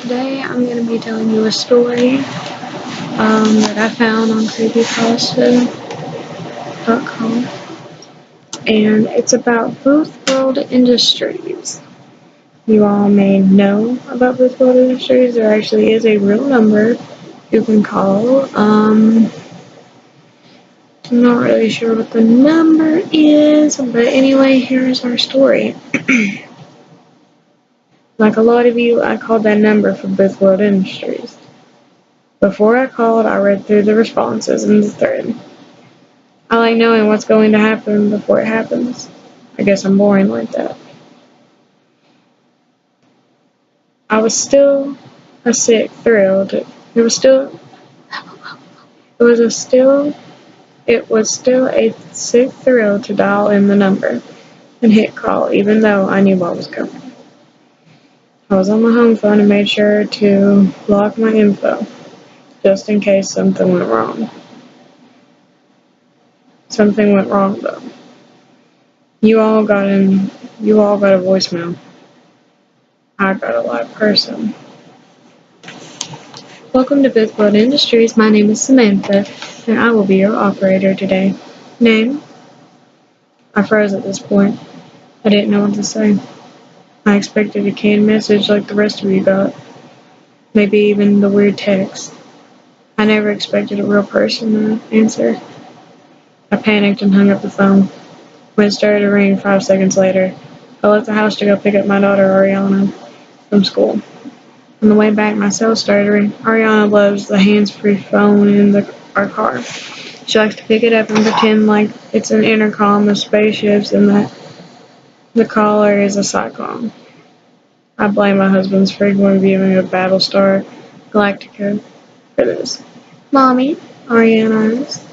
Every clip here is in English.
Today I'm going to be telling you a story that I found on creepypasta.com, and it's about Boothworld Industries. You all may know about Boothworld Industries. There actually is a real number you can call. I'm not really sure what the number is, but anyway, here's our story. Like a lot of you, I called that number for Boothworld Industries. Before I called, I read through the responses in the thread. I like knowing what's going to happen before it happens. I guess I'm boring like that. I was still a sick thrill to, it was still a sick thrill to dial in the number and hit call, even though I knew what was coming. I was on my home phone and made sure to lock my info, just in case something went wrong. Something went wrong though. You all got a voicemail. I got a live person. Welcome to Boothworld Industries. My name is Samantha, and I will be your operator today. Name? I froze at this point. I didn't know what to say. I expected a canned message like the rest of you got. Maybe even the weird text. I never expected a real person to answer. I panicked and hung up the phone. When it started to ring 5 seconds later, I left the house to go pick up my daughter Ariana from school. On the way back, my cell started to ring. Ariana loves the hands-free phone in our car. She likes to pick it up and pretend like it's an intercom of spaceships and that the caller is a cyclone. I blame my husband's frequent viewing of Battlestar Galactica for this. Mommy, Ariana asked,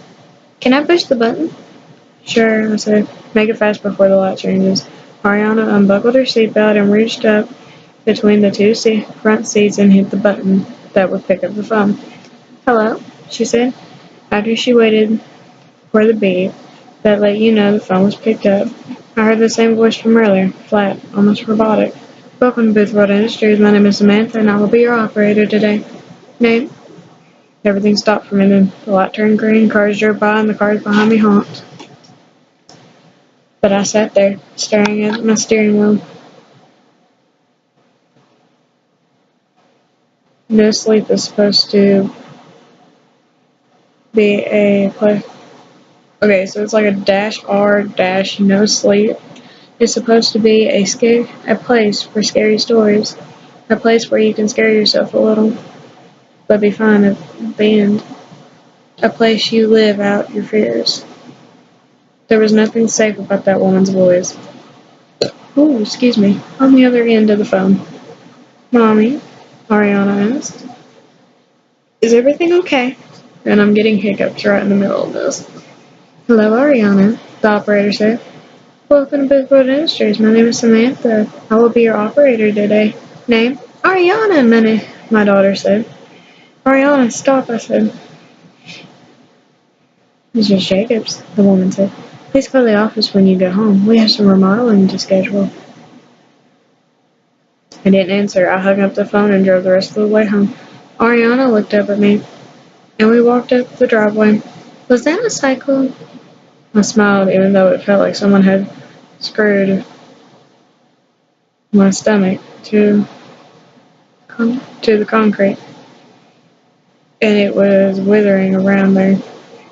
can I push the button? Sure, I said. Make it fast before the light changes. Ariana unbuckled her seatbelt and reached up between the two front seats and hit the button that would pick up the phone. Hello, she said. After she waited for the beep that let you know the phone was picked up, I heard the same voice from earlier, flat, almost robotic. Welcome to Boothworld Industries. My name is Samantha, and I will be your operator today. Name? Everything stopped for a minute. The light turned green, cars drove by, and the cars behind me honked. But I sat there, staring at my steering wheel. No sleep is supposed to be a place. Okay, so it's like a -R-no sleep. It's supposed to be a place for scary stories. A place where you can scare yourself a little, but be fine at the end. A place you live out your fears. There was nothing safe about that woman's voice. Oh, excuse me. On the other end of the phone. Mommy, Ariana asked. Is everything okay? And I'm getting hiccups right in the middle of this. Hello, Ariana, the operator said. Welcome to Boothworld Industries. My name is Samantha. I will be your operator today. Name? Ariana, my daughter said. Ariana, stop, I said. Mrs. Jacobs, the woman said. Please call the office when you get home. We have some remodeling to schedule. I didn't answer. I hung up the phone and drove the rest of the way home. Ariana looked up at me, and we walked up the driveway. Was that a cyclone? I smiled, even though it felt like someone had screwed my stomach to the concrete, and it was withering around there.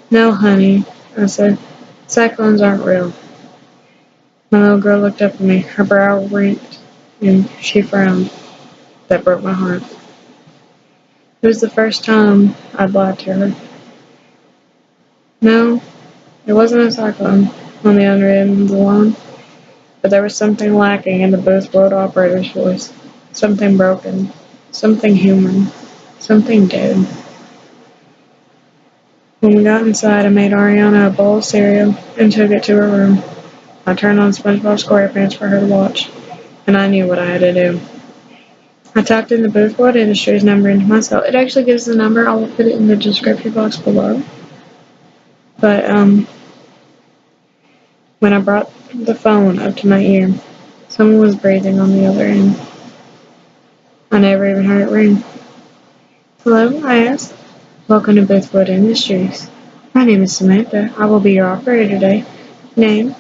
No, honey, I said. Cyclones aren't real. My little girl looked up at me. Her brow wrinked, and she frowned. That broke my heart. It was the first time I'd lied to her. No, it wasn't a cyclone on the other end of the line, but there was something lacking in the Boothworld operator's voice. Something broken. Something human. Something dead. When we got inside, I made Ariana a bowl of cereal and took it to her room. I turned on SpongeBob SquarePants for her to watch, and I knew what I had to do. I typed in the Boothworld Industries number into my cell. It actually gives the number. I will put it in the description box below. But when I brought the phone up to my ear, someone was breathing on the other end. I never even heard it ring. Hello, I asked. Welcome to Boothworld Industries. My name is Samantha. I will be your operator today. Name?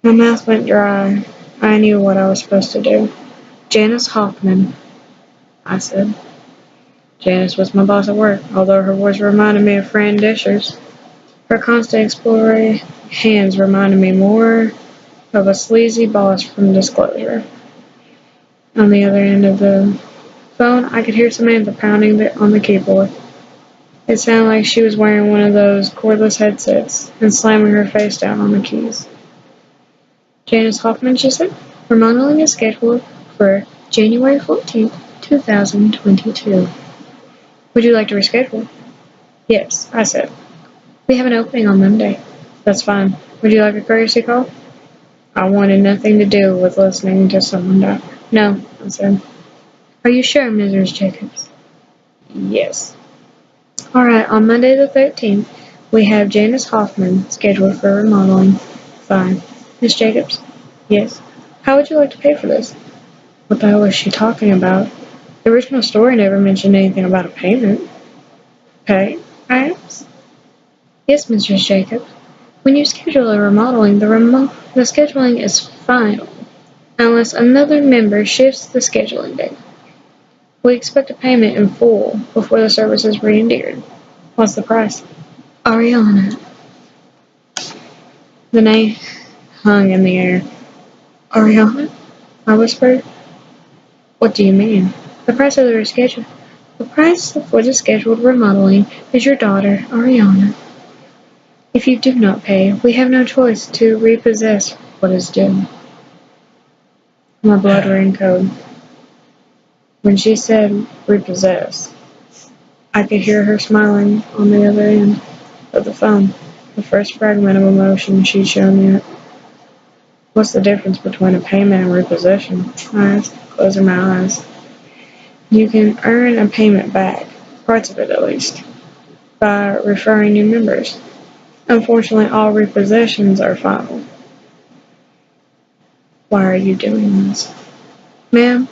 My mouth went dry. I knew what I was supposed to do. Janice Hoffman, I said. Janice was my boss at work, although her voice reminded me of Fran Disher's. Her constant exploring hands reminded me more of a sleazy boss from Disclosure. On the other end of the phone, I could hear Samantha pounding on the keyboard. It sounded like she was wearing one of those cordless headsets and slamming her face down on the keys. Janice Hoffman, she said. Remodeling is scheduled for January 14th, 2022. Would you like to reschedule? Yes, I said. We have an opening on Monday. That's fine. Would you like a courtesy call? I wanted nothing to do with listening to someone die. No, I said. Are you sure, Mrs. Jacobs? Yes. All right, on Monday the 13th, we have Janice Hoffman scheduled for remodeling. Fine. Miss Jacobs? Yes. How would you like to pay for this? What the hell is she talking about? The original story never mentioned anything about a payment. Pay? I asked. Yes, Mrs. Jacobs. When you schedule a remodeling, the scheduling is final, unless another member shifts the scheduling date. We expect a payment in full before the service is re-endeared. What's the price? Ariana. The name hung in the air. Ariana? I whispered. What do you mean? The price of the reschedule. The price for the scheduled remodeling is your daughter, Ariana. If you do not pay, we have no choice to repossess what is due. My blood ran cold. When she said repossess, I could hear her smiling on the other end of the phone, the first fragment of emotion she'd shown yet. What's the difference between a payment and repossession? I asked, closing my eyes. You can earn a payment back, parts of it at least, by referring new members. Unfortunately, all repossessions are final. Why are you doing this? Ma'am,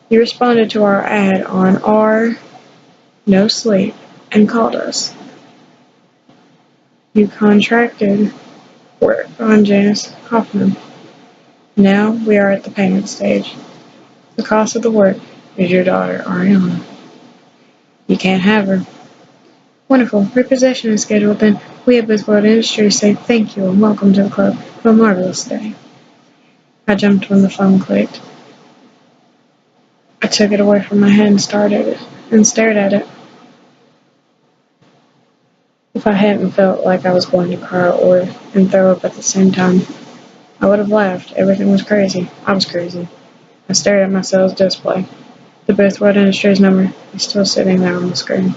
you responded to our ad on R No Sleep and called us. You contracted work on Janice Hoffman. Now we are at the payment stage. The cost of the work is your daughter, Ariana. You can't have her. Wonderful. Repossession is scheduled then. We at Boothworld Industries say thank you and welcome to the club. Have a marvelous day. I jumped when the phone clicked. I took it away from my head and stared at it. If I hadn't felt like I was going to cry and throw up at the same time, I would have laughed. Everything was crazy. I was crazy. I stared at my sales display. The Boothworld Industries number was still sitting there on the screen.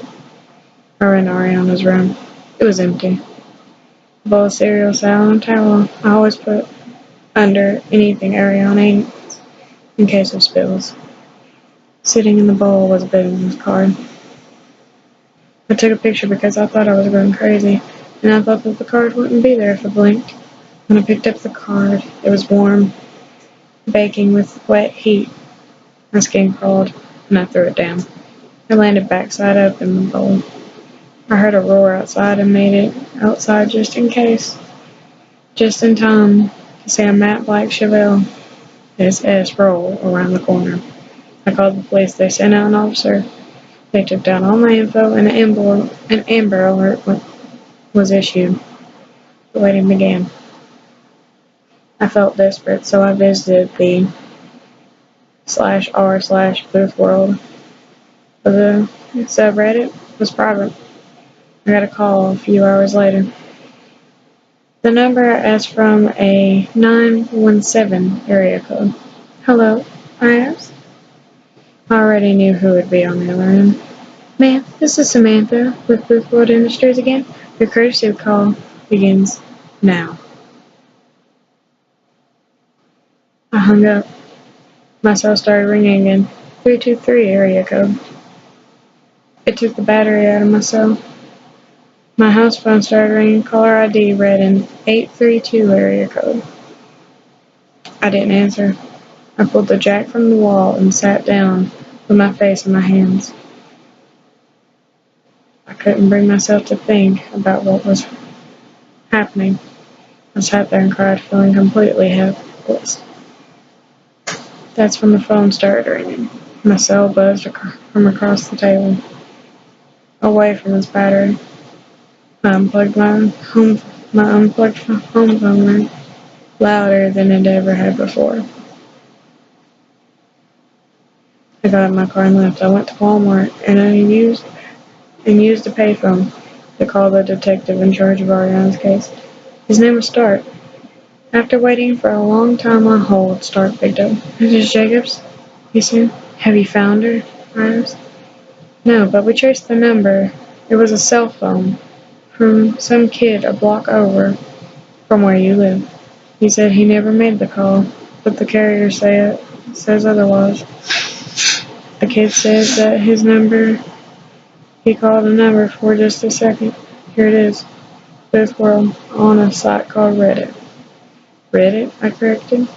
I ran to Ariana's room. It was empty. A bowl of cereal sat on a towel I always put under anything Ariana ate in case of spills. Sitting in the bowl was a business card. I took a picture because I thought I was going crazy, and I thought that the card wouldn't be there if I blinked. When I picked up the card, it was warm, baking with wet heat. My skin crawled, and I threw it down. It landed backside up in the bowl. I heard a roar outside and made it outside just in case. Just in time to see a matte black Chevelle SS roll around the corner. I called the police. They sent out an officer. They took down all my info, and an Amber Alert was issued. The waiting began. I felt desperate, so I visited the /r/Boothworld. But the subreddit was private. I got a call a few hours later. The number asked from a 917 area code. Hello, I asked. I already knew who would be on the other end. Ma'am, this is Samantha with Boothworld Industries again. Your courtesy call begins now. I hung up. My cell started ringing again. 323 area code. It took the battery out of my cell. My house phone started ringing. Caller ID read an 832 area code. I didn't answer. I pulled the jack from the wall and sat down with my face in my hands. I couldn't bring myself to think about what was happening. I sat there and cried, feeling completely helpless. That's when the phone started ringing. My cell buzzed from across the table, away from its battery. My unplugged home phone rang louder than it ever had before. I got in my car and left. I went to Walmart and used a payphone to call the detective in charge of Ariana's case. His name was Stark. After waiting for a long time on hold, Stark picked up. "Mrs. Jacobs?" he said. "Have you found her?" I asked. "No, but we traced the number. It was a cell phone from some kid a block over from where you live. He said he never made the call, but the carrier says otherwise. The kid said that he called a number for just a second. Here it is. Boothworld on a site called Reddit." "Reddit?" I corrected.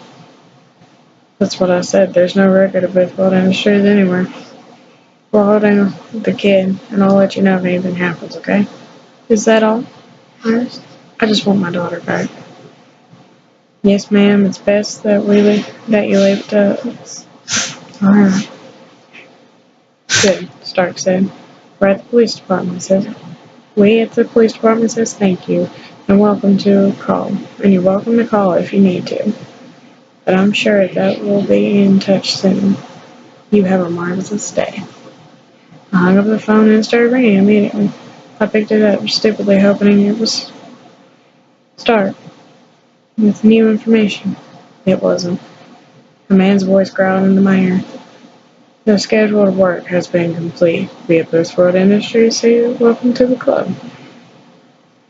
"That's what I said. There's no record of Boothworld Industries anywhere. We're holding the kid, and I'll let you know if anything happens, okay?" "Is that all?" I asked. "I just want my daughter back." "Yes, ma'am. It's best that you leave it to us." "All right." "Good," Stark said. "We're at the police department," says. "We at the police department says thank you, and welcome to call. And you're welcome to call if you need to. But I'm sure that we'll be in touch soon. You have a marvelous day." I hung up the phone and it started ringing immediately. I picked it up, stupidly hoping it was Stark with new information. It wasn't. A man's voice growled into my ear. "The scheduled work has been complete. Via Boothworld Industries, say welcome to the club.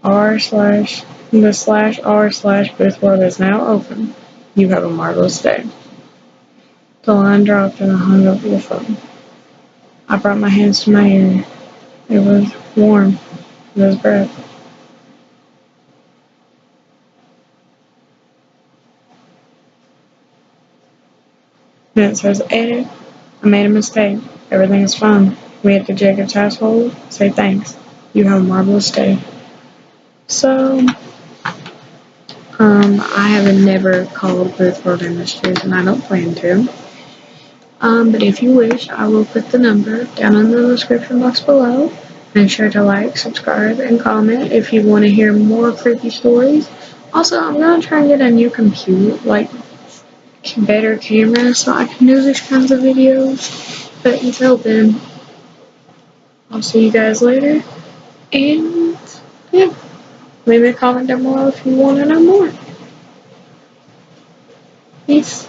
The /r/ Boothworld is now open. You have a marvelous day." The line dropped and I hung up the phone. I brought my hands to my ear. It was warm with his breath. And it says, "Edit. I made a mistake. Everything is fine. We at the Jacobs household say thanks. You have a marvelous day." So, I have never called Boothworld Industries and I don't plan to. But if you wish, I will put the number down in the description box below. Make sure to like, subscribe, and comment if you want to hear more creepy stories. Also, I'm going to try and get a new computer, like better camera, so I can do these kinds of videos. But until then, I'll see you guys later. And yeah, leave me a comment down below if you want to know more. Peace.